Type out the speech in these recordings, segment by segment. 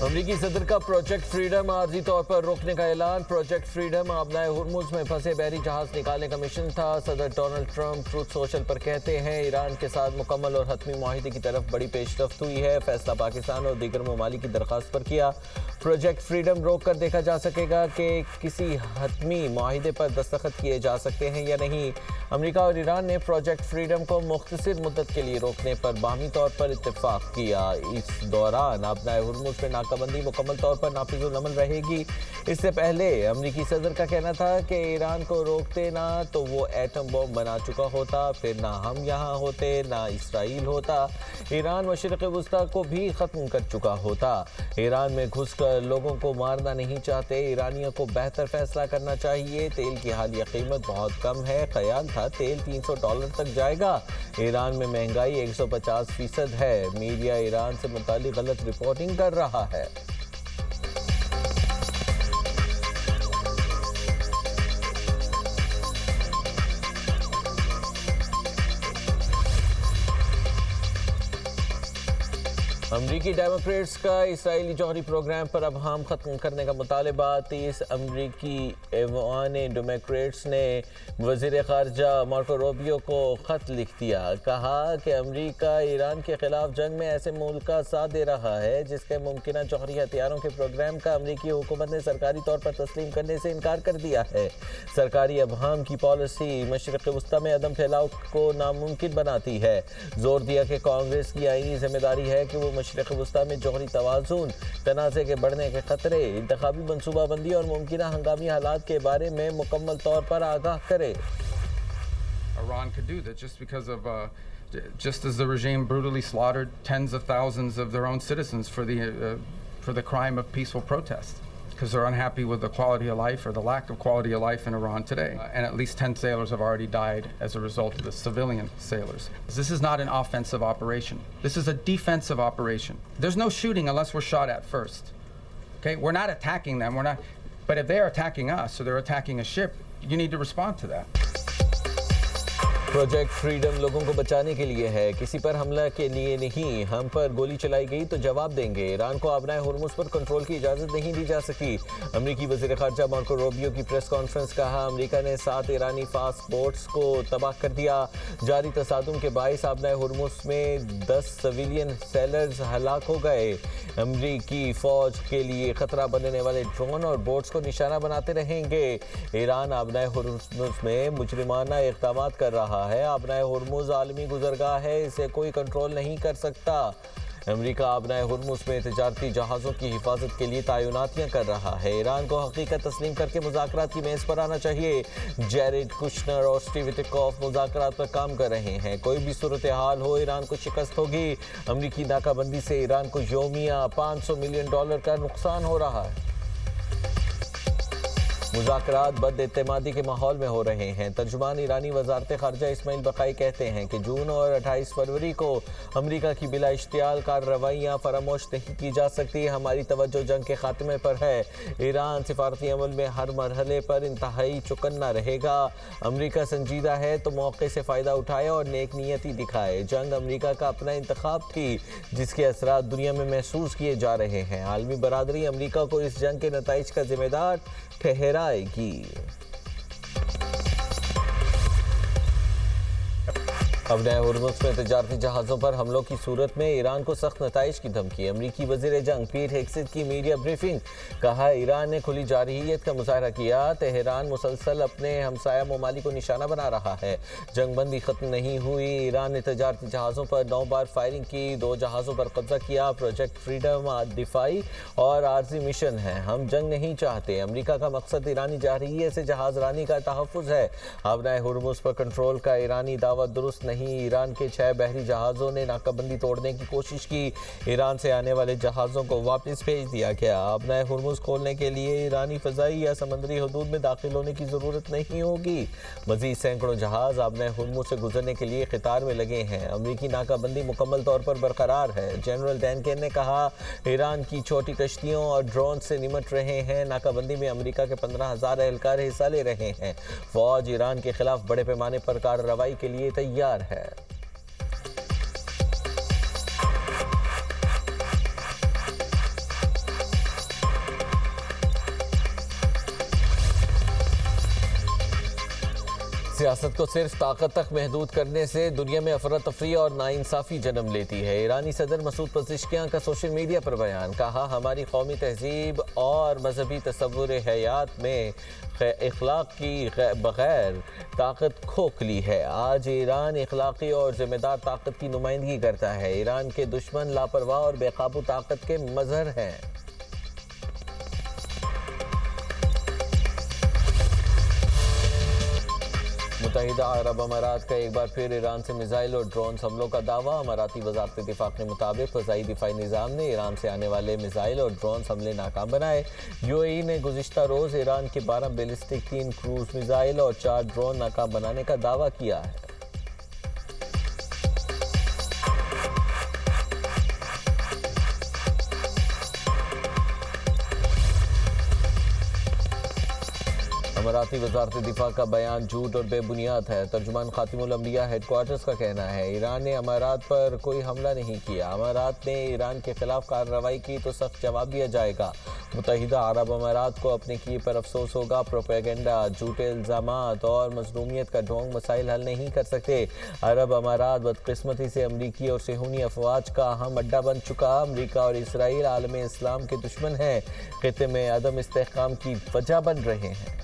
امریکی صدر کا پروجیکٹ فریڈم عارضی طور پر روکنے کا اعلان۔ پروجیکٹ فریڈم آبنائے ہرمز میں پھنسے بحری جہاز نکالنے کا مشن تھا۔ صدر ڈونلڈ ٹرمپ ٹروتھ سوشل پر کہتے ہیں ایران کے ساتھ مکمل اور حتمی معاہدے کی طرف بڑی پیش رفت ہوئی ہے۔ فیصلہ پاکستان اور دیگر ممالک کی درخواست پر کیا۔ پروجیکٹ فریڈم روک کر دیکھا جا سکے گا کہ کسی حتمی معاہدے پر دستخط کیے جا سکتے ہیں یا نہیں۔ امریکہ اور ایران نے پروجیکٹ فریڈم کو مختصر مدت کے لیے روکنے پر باہمی طور پر اتفاق کیا۔ اس دوران آبنائے ہرمز میں ناکہ بندی مکمل طور پر نافذ العمل رہے گی۔ اس سے پہلے امریکی صدر کا کہنا تھا کہ ایران کو روکتے نہ تو وہ ایٹم بم بنا چکا ہوتا، پھر نہ ہم یہاں ہوتے نہ اسرائیل ہوتا، ایران مشرق وسطی کو بھی ختم کر چکا ہوتا۔ ایران میں گھس کر لوگوں کو مارنا نہیں چاہتے، ایرانیوں کو بہتر فیصلہ کرنا چاہیے۔ تیل کی حالیہ قیمت بہت کم ہے، خیال تھا تیل $300 تک جائے گا۔ ایران میں مہنگائی 150% ہے۔ میڈیا ایران سے متعلق غلط رپورٹنگ کر رہا ہے۔ امریکی ڈیموکریٹس کا اسرائیلی جوہری پروگرام پر ابہام ختم کرنے کا مطالبہ۔ 30 امریکی ایوان ڈیموکریٹس نے وزیر خارجہ مارکو روبیو کو خط لکھ دیا۔ کہا کہ امریکہ ایران کے خلاف جنگ میں ایسے ملک کا ساتھ دے رہا ہے جس کے ممکنہ جوہری ہتھیاروں کے پروگرام کا امریکی حکومت نے سرکاری طور پر تسلیم کرنے سے انکار کر دیا ہے۔ سرکاری ابہام کی پالیسی مشرق وسطی میں عدم پھیلاؤ کو ناممکن بناتی ہے۔ زور دیا کہ کانگریس کی آئینی ذمہ داری ہے کہ وہ مشرق وسطی میں جوہری توازن، تنازع کے بڑھنے کے خطرے، انتخابی منصوبہ بندی اور ممکنہ ہنگامی حالات کے بارے میں مکمل طور پر آگاہ کرے۔ Iran could do that just as the regime brutally slaughtered tens of thousands of their own citizens for the crime of peaceful protest, because they're unhappy with the quality of life or the lack of quality of life in Iran today. And at least 10 sailors have already died as a result of the civilian sailors. This is not an offensive operation. This is a defensive operation. There's no shooting unless we're shot at first. Okay? We're not attacking them. But if they're attacking us or they're attacking a ship, you need to respond to that. Project freedom لوگوں کو بچانے کے لیے ہے، کسی پر حملہ کے لیے نہیں۔ ہم پر گولی چلائی گئی تو جواب دیں گے۔ ایران کو آبنائے ہرمز پر کنٹرول کی اجازت نہیں دی جا سکی۔ امریکی وزیر خارجہ مارکو روبیو کی پریس کانفرنس۔ کہا امریکہ نے 7 ایرانی فاسٹ بوٹس کو تباہ کر دیا۔ جاری تصادم کے باعث آبنائے ہرمز میں 10 سویلین سیلرز ہلاک ہو گئے۔ امریکی فوج کے لیے خطرہ بننے والے ڈرون اور بوٹس کو نشانہ بناتے رہیں گے۔ ایران آبنائے ہرمز میں مجرمانہ اقدامات کر رہا ہے۔ آبنائے ہرمز عالمی گزرگاہ ہے، اسے کوئی کنٹرول نہیں کر سکتا۔ امریکہ آبنائے ہرمز میں تجارتی جہازوں کی حفاظت کے لیے تعیناتیاں کر رہا ہے۔ ایران کو حقیقت تسلیم کر کے مذاکرات کی میز پر آنا چاہیے۔ جیریڈ کوشنر اور اسٹیو وٹکوف مذاکرات پر کام کر رہے ہیں۔ کوئی بھی صورتحال ہو ایران کو شکست ہوگی۔ امریکی ناکہ بندی سے ایران کو یومیہ $500 ملین کا نقصان ہو رہا ہے۔ مذاکرات بد اعتمادی کے ماحول میں ہو رہے ہیں۔ ترجمان ایرانی وزارت خارجہ اسماعیل بقائی کہتے ہیں کہ جون اور 28 فروری کو امریکہ کی بلا اشتعال کارروائیاں فراموش نہیں کی جا سکتی۔ ہماری توجہ جنگ کے خاتمے پر ہے۔ ایران سفارتی عمل میں ہر مرحلے پر انتہائی چوکنا رہے گا۔ امریکہ سنجیدہ ہے تو موقع سے فائدہ اٹھائے اور نیک نیتی دکھائے۔ جنگ امریکہ کا اپنا انتخاب تھی جس کے اثرات دنیا میں محسوس کیے جا رہے ہیں۔ عالمی برادری امریکہ کو اس جنگ کے نتائج کا ذمہ دار ٹھہرائے گی۔ آبنائے ہرمز میں تجارتی جہازوں پر حملوں کی صورت میں ایران کو سخت نتائج کی دھمکی۔ امریکی وزیر جنگ پیٹ ہیگسٹ کی میڈیا بریفنگ۔ کہا ایران نے کھلی جارحیت کا مظاہرہ کیا۔ تہران مسلسل اپنے ہمسایہ ممالک کو نشانہ بنا رہا ہے۔ جنگ بندی ختم نہیں ہوئی۔ ایران نے تجارتی جہازوں پر 9 بار فائرنگ کی، 2 جہازوں پر قبضہ کیا۔ پروجیکٹ فریڈم دفاعی اور عارضی مشن ہے۔ ہم جنگ نہیں چاہتے۔ امریکہ کا مقصد ایرانی جارحیت سے جہاز رانی کا تحفظ ہے۔ آبنائے ہرمز پر کنٹرول کا ایرانی دعویٰ درست نہیں۔ ایران کے 6 بحری جہازوں نے ناکہ بندی توڑنے کی کوشش کی۔ ایران سے آنے والے جہازوں کو واپس بھیج دیا گیا۔ آبنائے ہرمز کھولنے کے لیے ایرانی فضائی یا سمندری حدود میں داخل ہونے کی ضرورت نہیں ہوگی۔ مزید سینکڑوں جہاز آبنائے ہرمز سے گزرنے کے لیے قطار میں لگے ہیں۔ امریکی ناکہ بندی مکمل طور پر برقرار ہے۔ جنرل ڈینکن نے کہا ایران کی چھوٹی کشتیوں اور ڈرون سے نمٹ رہے ہیں۔ ناکہ بندی میں امریکہ کے 15,000 اہلکار حصہ لے رہے ہیں۔ فوج ایران کے خلاف بڑے پیمانے پر کارروائی کے لیے تیار ہے۔ سیاست کو صرف طاقت تک محدود کرنے سے دنیا میں افراتفری اور ناانصافی جنم لیتی ہے۔ ایرانی صدر مسعود پزشکیان کا سوشل میڈیا پر بیان، کہا ہماری قومی تہذیب اور مذہبی تصور حیات میں اخلاق کی بغیر طاقت کھوکھلی ہے۔ آج ایران اخلاقی اور ذمہ دار طاقت کی نمائندگی کرتا ہے۔ ایران کے دشمن لاپرواہ اور بے قابو طاقت کے مظہر ہیں۔ متحدہ عرب امارات کا ایک بار پھر ایران سے میزائل اور ڈرونز حملوں کا دعویٰ۔ اماراتی وزارت دفاع کے مطابق فضائی دفاعی نظام نے ایران سے آنے والے میزائل اور ڈرونز حملے ناکام بنائے۔ یو اے ای نے گزشتہ روز ایران کے 12 بیلسٹک 3 کروز میزائل اور 4 ڈرون ناکام بنانے کا دعویٰ کیا ہے۔ اماراتی وزارت دفاع کا بیان جھوٹ اور بے بنیاد ہے۔ ترجمان خاتم الانبیاء ہیڈ کوارٹرز کا کہنا ہے ایران نے امارات پر کوئی حملہ نہیں کیا۔ امارات نے ایران کے خلاف کارروائی کی تو سخت جواب دیا جائے گا۔ متحدہ عرب امارات کو اپنے کیے پر افسوس ہوگا۔ پروپیگنڈا، جھوٹے الزامات اور مظلومیت کا ڈھونگ مسائل حل نہیں کر سکتے۔ عرب امارات بدقسمتی سے امریکی اور صہیونی افواج کا اہم اڈا بن چکا۔ امریکہ اور اسرائیل عالم اسلام کے دشمن ہیں، خطے میں عدم استحکام کی وجہ بن رہے ہیں۔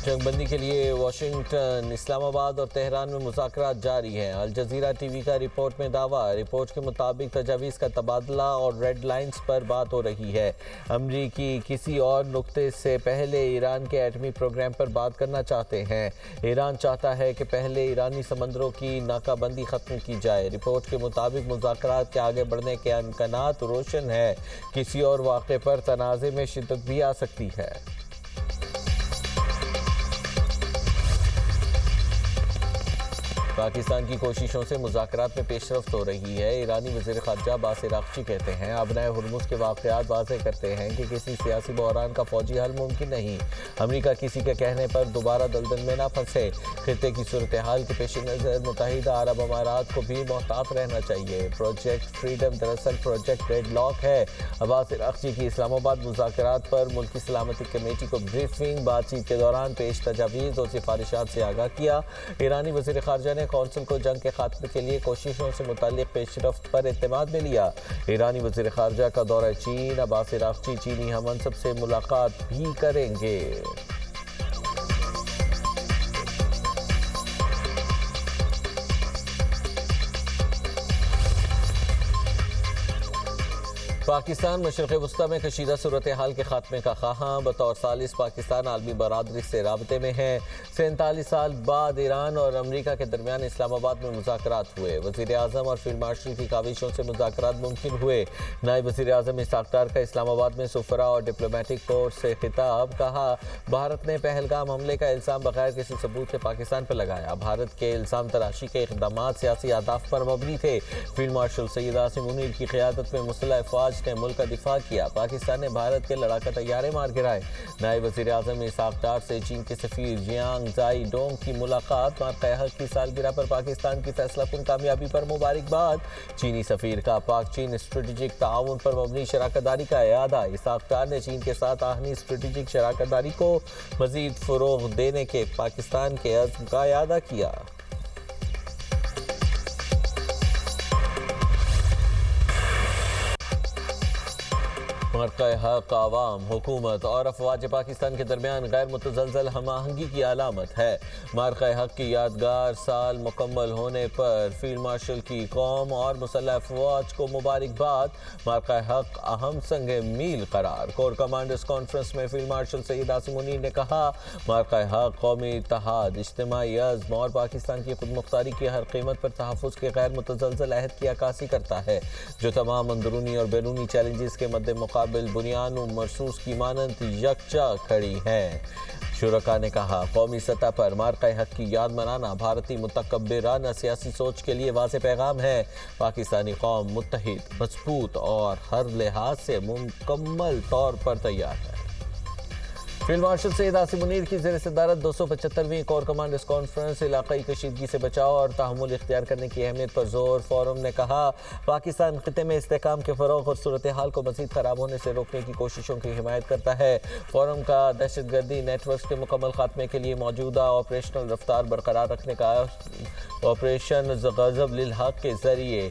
جنگ بندی کے لیے واشنگٹن، اسلام آباد اور تہران میں مذاکرات جاری ہیں۔ الجزیرہ ٹی وی کا رپورٹ میں دعویٰ، رپورٹ کے مطابق تجاویز کا تبادلہ اور ریڈ لائنز پر بات ہو رہی ہے۔ امریکی کسی اور نقطے سے پہلے ایران کے ایٹمی پروگرام پر بات کرنا چاہتے ہیں۔ ایران چاہتا ہے کہ پہلے ایرانی سمندروں کی ناکہ بندی ختم کی جائے۔ رپورٹ کے مطابق مذاکرات کے آگے بڑھنے کے امکانات روشن ہیں۔ کسی اور واقعے پر تنازع میں شدت بھی آ سکتی ہے۔ پاکستان کی کوششوں سے مذاکرات میں پیش رفت ہو رہی ہے۔ ایرانی وزیر خارجہ عباس عراقچی کہتے ہیں آبنائے ہرمز کے واقعات واضح کرتے ہیں کہ کسی سیاسی بحران کا فوجی حل ممکن نہیں۔ امریکہ کسی کے کہنے پر دوبارہ دلدل میں نہ پھنسے۔ خطے کی صورتحال کے پیش نظر متحدہ عرب امارات کو بھی محتاط رہنا چاہیے۔ پروجیکٹ فریڈم دراصل پروجیکٹ ریڈ لاک ہے۔ عباس عراقچی کی اسلام آباد مذاکرات پر ملکی سلامتی کمیٹی کو بریفنگ، بات چیت کے دوران پیش تجاویز اور سفارشات سے آگاہ کیا۔ ایرانی وزیر خارجہ نے کونسل کو جنگ کے خاتمے کے لیے کوششوں سے متعلق پیش رفت پر اعتماد میں لیا۔ ایرانی وزیر خارجہ کا دورہ چین، عباس عراقچی چینی ہم منصب سے ملاقات بھی کریں گے۔ پاکستان مشرق وسطی میں کشیدہ صورتحال کے خاتمے کا خواہاں، بطور ثالث پاکستان عالمی برادری سے رابطے میں ہے۔ 47 سال بعد ایران اور امریکہ کے درمیان اسلام آباد میں مذاکرات ہوئے۔ وزیر اعظم اور فیلڈ مارشل کی کاوشوں سے مذاکرات ممکن ہوئے۔ نائب وزیر اعظم اسحاق ڈار کا اسلام آباد میں سفراء اور ڈپلومیٹک کورps سے خطاب، کہا بھارت نے پہلگام حملے کا الزام بغیر کسی ثبوت کے پاکستان پر لگایا۔ بھارت کے الزام تراشی کے اقدامات سیاسی اہداف پر مبنی تھے۔ فیلڈ مارشل سید عاصم منیر کی قیادت میں مسلح افواج نے ملک کا دفاع کیا۔ پاکستان نے بھارت کے لڑاکا طیارے مار گرائے۔ نائب وزیر اعظم اسحاق ڈار سے چین کے سفیر جیانگ زائی ڈونگ کی ملاقات، مارکہ حق کی سالگرہ پر پاکستان کی فیصلہ کن کامیابی پر مبارکباد۔ چینی سفیر کا پاک چین اسٹریٹجک تعاون پر مبنی شراکت داری کا اعادہ۔ اسحاق ڈار نے چین کے ساتھ آہنی اسٹریٹجک شراکت داری کو مزید فروغ دینے کے پاکستان کے عزم کا اعادہ کیا۔ مرکہ حق عوام، حکومت اور افواج پاکستان کے درمیان غیر متزلزل ہم آہنگی کی علامت ہے۔ مرکہ حق کی یادگار سال مکمل ہونے پر فیلڈ مارشل کی قوم اور مسلح افواج کو مبارکباد۔ مرکہ حق اہم سنگ میل قرار۔ کور کمانڈرز کانفرنس میں فیلڈ مارشل سید عاصم منیر نے کہا مرکہ حق قومی اتحاد، اجتماعی عزم اور پاکستان کی خود مختاری کی ہر قیمت پر تحفظ کے غیر متزلزل عہد کی عکاسی کرتا ہے، جو تمام اندرونی اور بیرونی چیلنجز کے مد مقابل بنیان و مرصوص کی مانند یکجا کھڑی ہے۔ شرکا نے کہا قومی سطح پر مرکہ حق کی یاد منانا بھارتی متکبرانہ سیاسی سوچ کے لیے واضح پیغام ہے۔ پاکستانی قوم متحد، مضبوط اور ہر لحاظ سے مکمل طور پر تیار ہے۔ فیلڈ مارشل سید عاصم منیر کی زیر صدارت 275ویں کور کمانڈرز کانفرنس علاقائی کشیدگی سے بچاؤ اور تحمل اختیار کرنے کی اہمیت پر زور. فورم نے کہا پاکستان خطے میں استحکام کے فروغ اور صورتحال کو مزید خراب ہونے سے روکنے کی کوششوں کی حمایت کرتا ہے. فورم کا دہشت گردی نیٹ ورکس کے مکمل خاتمے کے لیے موجودہ آپریشنل رفتار برقرار رکھنے کا آپریشن غضب للحق کے ذریعے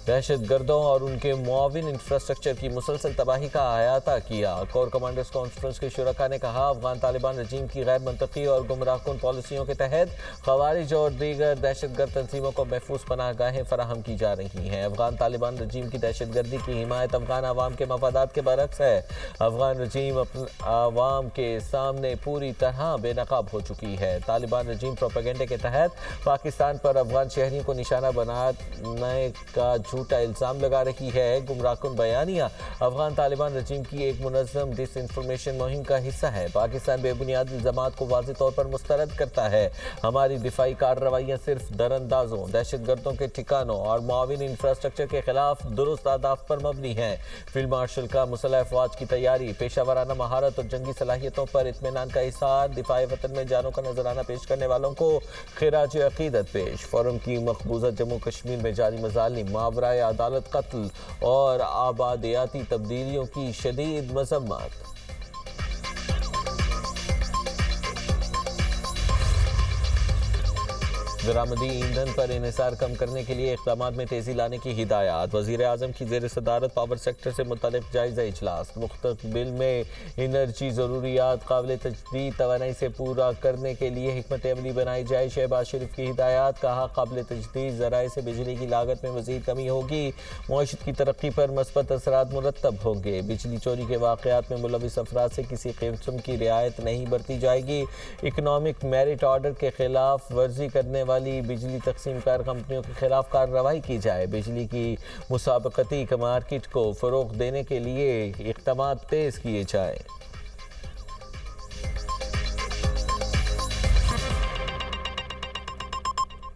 دہشت گردوں اور ان کے معاون انفراسٹرکچر کی مسلسل تباہی کا احاطہ کیا. کور کمانڈرز کانفرنس کے شرکاء نے کہا افغان طالبان رجیم کی غیر منطقی اور گمراہ کن پالیسیوں کے تحت خوارج اور دیگر دہشت گرد تنظیموں کو محفوظ پناہ گاہیں فراہم کی جا رہی ہیں. افغان طالبان رجیم کی دہشت گردی کی حمایت افغان عوام کے مفادات کے برعکس ہے. افغان رجیم عوام کے سامنے پوری طرح بے نقاب ہو چکی ہے. طالبان رجیم پروپیگنڈے کے تحت پاکستان پر افغان شہریوں کو نشانہ بنانے کا جھوٹا الزام لگا رہی ہے. گمراہ کن بیانیہ افغان طالبان رجیم کی ایک منظم ڈس انفارمیشن مہم کا حصہ ہے. پاکستان بے بنیاد الزامات کو واضح طور پر مسترد کرتا ہے. ہماری دفاعی کارروائیاں صرف دراندازوں، دہشت گردوں کے ٹھکانوں اور معاون انفراسٹرکچر کے خلاف درست اہداف پر مبنی ہیں. فیلڈ مارشل کا مسلح افواج کی تیاری، پیشہ ورانہ مہارت اور جنگی صلاحیتوں پر اطمینان کا اظہار، دفاع وطن میں جانوں کا نذرانہ پیش کرنے والوں کو خراج عقیدت پیش. فورم کی مقبوضہ جموں کشمیر میں جاری مظالم، ماورائے عدالت قتل اور آبادیاتی تبدیلیوں کی شدید مذمت. درآمدی ایندھن پر انحصار کم کرنے کے لیے اقدامات میں تیزی لانے کی ہدایات. وزیر اعظم کی زیر صدارت پاور سیکٹر سے متعلق جائزہ اجلاس. مستقبل میں انرجی ضروریات قابل تجدید توانائی سے پورا کرنے کے لیے حکمت عملی بنائی جائے. شہباز شریف کی ہدایات. کہا قابل تجدید ذرائع سے بجلی کی لاگت میں مزید کمی ہوگی، معیشت کی ترقی پر مثبت اثرات مرتب ہوں گے. بجلی چوری کے واقعات میں ملوث افراد سے کسی قسم کی رعایت نہیں برتی جائے گی. اکنامک میرٹ آرڈر کے خلاف ورزی کرنے والی بجلی تقسیم کار کمپنیوں کے خلاف کارروائی کی جائے. بجلی کی مسابقتی مارکیٹ کو فروغ دینے کے لیے اقدامات تیز کیے جائیں.